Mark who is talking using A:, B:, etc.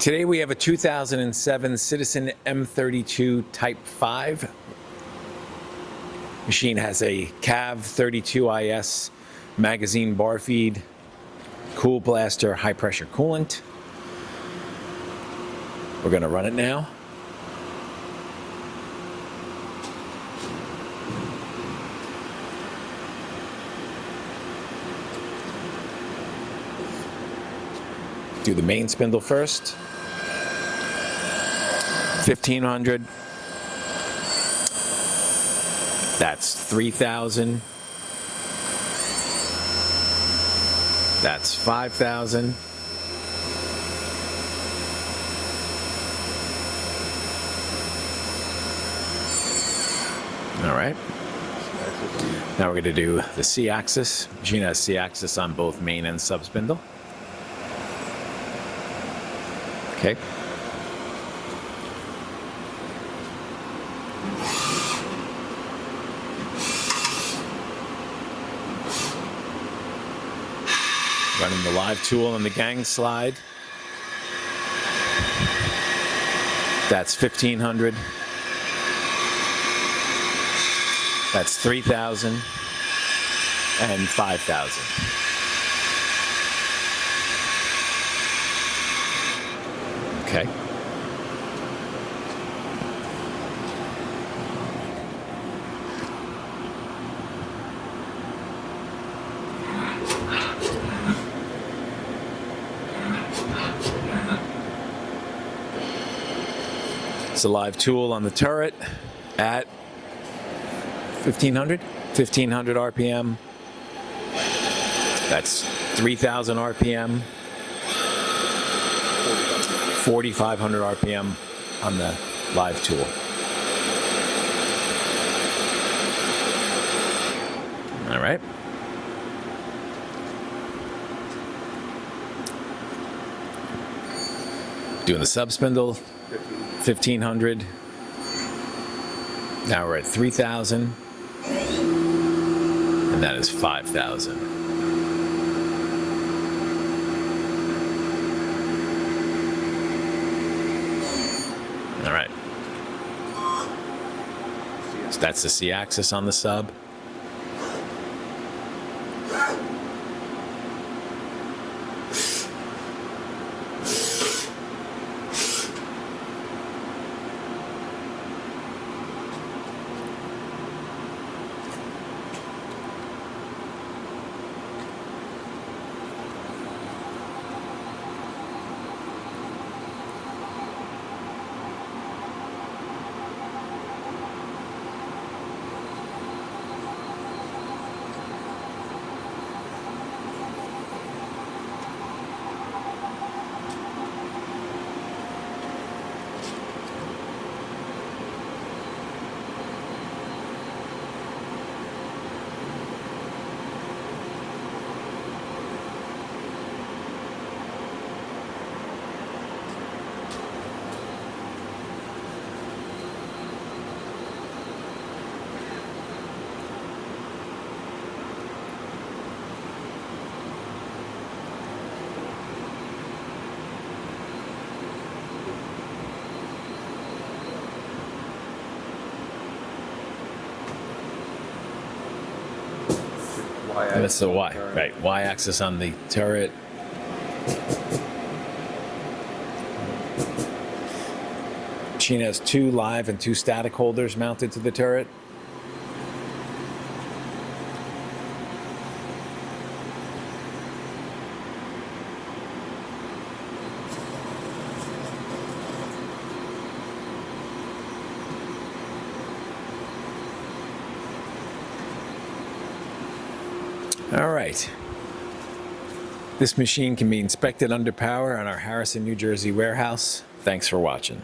A: Today we have a 2007 Citizen M32 Type 5. Machine has a CAV 32IS magazine bar feed, cool blaster, high pressure coolant. We're going to run it now. Do the main spindle first. 1500. That's 3000. That's 5000. All right. Now we're going to do the C-axis. Machine has C-axis on both main and sub spindle. Okay. Running the live tool on the gang slide. That's 1500. That's 3000 and 5000. Okay. It's a live tool on the turret at 1500 RPM. That's 3000 RPM. 4500 RPM on the live tool. All right. Doing the sub spindle, 1500. Now we're at 3000. And that is 5000. All right. So that's the C-axis on the sub. That's the Y, right? Y-axis on the turret. Machine has 2 live and 2 static holders mounted to the turret. All right. This machine can be inspected under power on our Harrison, New Jersey warehouse. Thanks for watching.